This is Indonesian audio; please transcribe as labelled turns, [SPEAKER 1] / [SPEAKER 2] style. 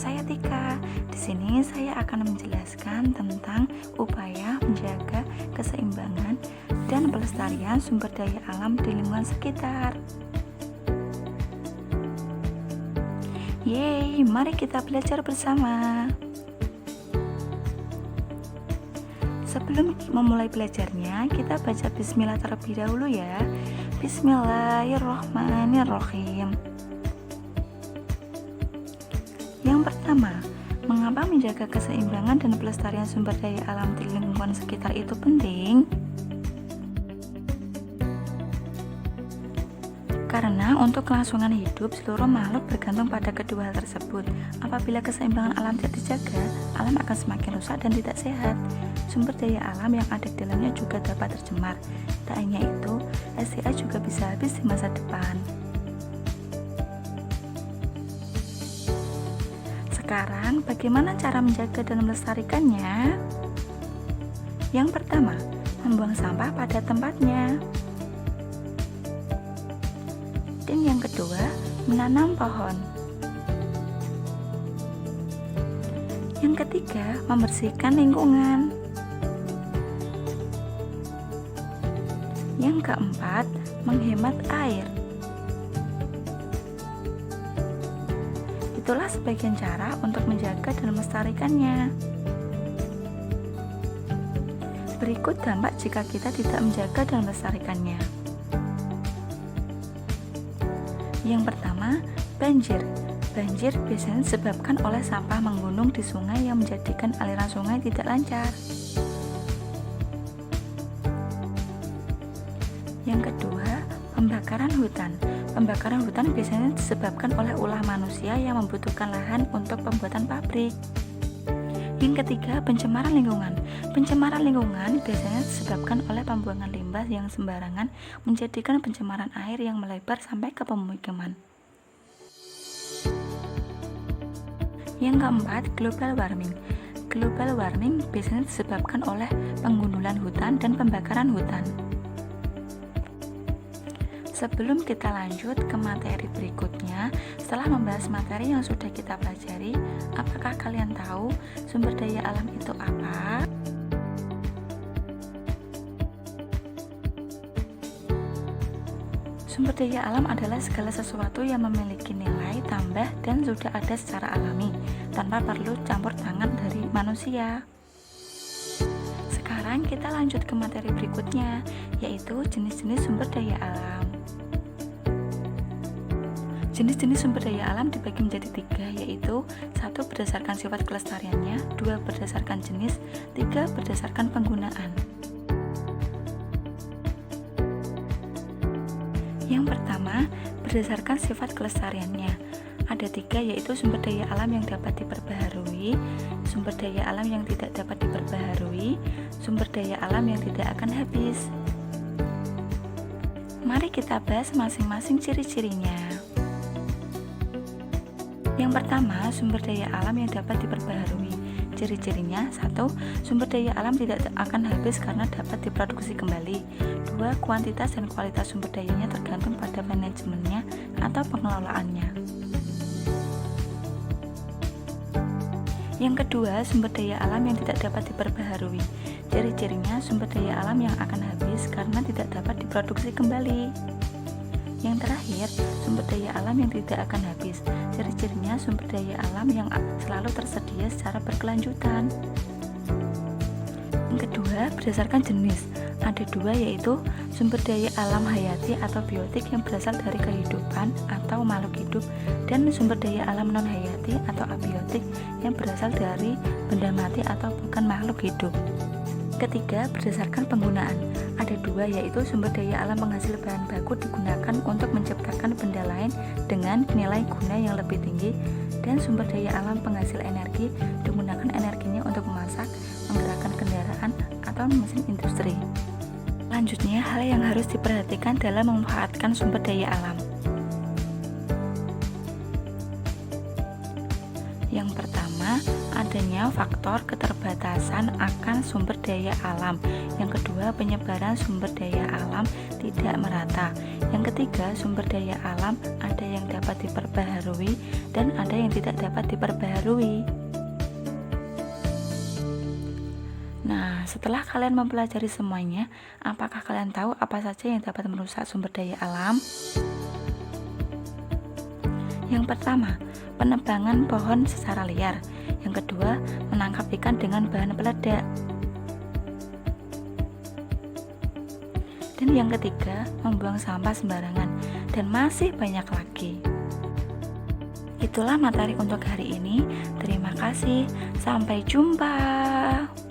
[SPEAKER 1] saya Tika. Di sini saya akan menjelaskan tentang upaya menjaga keseimbangan dan pelestarian sumber daya alam di lingkungan sekitar. Yeay, mari kita belajar bersama. Sebelum memulai belajarnya, kita baca bismillah terlebih dahulu ya. Bismillahirrohmanirrohim. Yang pertama, mengapa menjaga keseimbangan dan pelestarian sumber daya alam di lingkungan sekitar itu penting? Karena untuk kelangsungan hidup, seluruh makhluk bergantung pada kedua hal tersebut. Apabila keseimbangan alam tidak dijaga, alam akan semakin rusak dan tidak sehat. Sumber daya alam yang ada di dalamnya juga dapat tercemar. Tak hanya itu, SDA juga bisa habis di masa depan. Sekarang, bagaimana cara menjaga dan melestarikannya? Yang pertama, membuang sampah pada tempatnya. Dan yang kedua, menanam pohon. Yang ketiga, membersihkan lingkungan. Yang keempat, menghemat air. Itulah sebagian cara untuk menjaga dan melestarikannya. Berikut dampak jika kita tidak menjaga dan melestarikannya. Yang pertama, banjir. Banjir biasanya disebabkan oleh sampah menggunung di sungai yang menjadikan aliran sungai tidak lancar. Yang kedua, pembakaran hutan. Pembakaran hutan biasanya disebabkan oleh ulah manusia yang membutuhkan lahan untuk pembuatan pabrik. Yang ketiga, pencemaran lingkungan. Pencemaran lingkungan biasanya disebabkan oleh pembuangan limbah yang sembarangan, menjadikan pencemaran air yang melebar sampai ke pemukiman. Yang keempat, global warming. Global warming biasanya disebabkan oleh penggundulan hutan dan pembakaran hutan. Sebelum kita lanjut ke materi berikutnya, setelah membahas materi yang sudah kita pelajari, apakah kalian tahu sumber daya alam itu apa? Sumber daya alam adalah segala sesuatu yang memiliki nilai tambah dan sudah ada secara alami, tanpa perlu campur tangan dari manusia. Sekarang kita lanjut ke materi berikutnya, yaitu jenis-jenis sumber daya alam. Jenis-jenis sumber daya alam dibagi menjadi 3, yaitu 1 berdasarkan sifat kelestariannya, 2 berdasarkan jenis, 3 berdasarkan penggunaan. Yang pertama, berdasarkan sifat kelestariannya. Ada 3, yaitu sumber daya alam yang dapat diperbaharui, sumber daya alam yang tidak dapat diperbaharui, sumber daya alam yang tidak akan habis. Mari kita bahas masing-masing ciri-cirinya. Yang pertama, sumber daya alam yang dapat diperbaharui. Ciri-cirinya: 1. Sumber daya alam tidak akan habis karena dapat diproduksi kembali. 2. Kuantitas dan kualitas sumber dayanya tergantung pada manajemennya atau pengelolaannya. Yang kedua, sumber daya alam yang tidak dapat diperbaharui. Ciri-cirinya: sumber daya alam yang akan habis karena tidak dapat diproduksi kembali. Yang terakhir, sumber daya alam yang tidak akan habis. Ciri-cirinya: sumber daya alam yang selalu tersedia secara berkelanjutan. Yang kedua, berdasarkan jenis. Ada 2, yaitu sumber daya alam hayati atau biotik yang berasal dari kehidupan atau makhluk hidup, dan sumber daya alam non-hayati atau abiotik yang berasal dari benda mati atau bukan makhluk hidup. Ketiga, berdasarkan penggunaan. Ada 2, yaitu sumber daya alam penghasil bahan baku digunakan untuk menciptakan benda lain dengan nilai guna yang lebih tinggi, dan sumber daya alam penghasil energi digunakan energinya untuk memasak, menggerakkan kendaraan, atau mesin industri. Selanjutnya, hal yang harus diperhatikan dalam memanfaatkan sumber daya alam. Yang pertama, adanya pertamanya faktor keterbatasan akan sumber daya alam. Yang kedua, penyebaran sumber daya alam tidak merata. Yang ketiga, sumber daya alam ada yang dapat diperbaharui dan ada yang tidak dapat diperbaharui. Nah, setelah kalian mempelajari semuanya, apakah kalian tahu apa saja yang dapat merusak sumber daya alam? Yang pertama, penebangan pohon secara liar. Yang kedua, menangkap ikan dengan bahan peledak. Dan yang ketiga, membuang sampah sembarangan. Dan masih banyak lagi. Itulah materi untuk hari ini. Terima kasih. Sampai jumpa.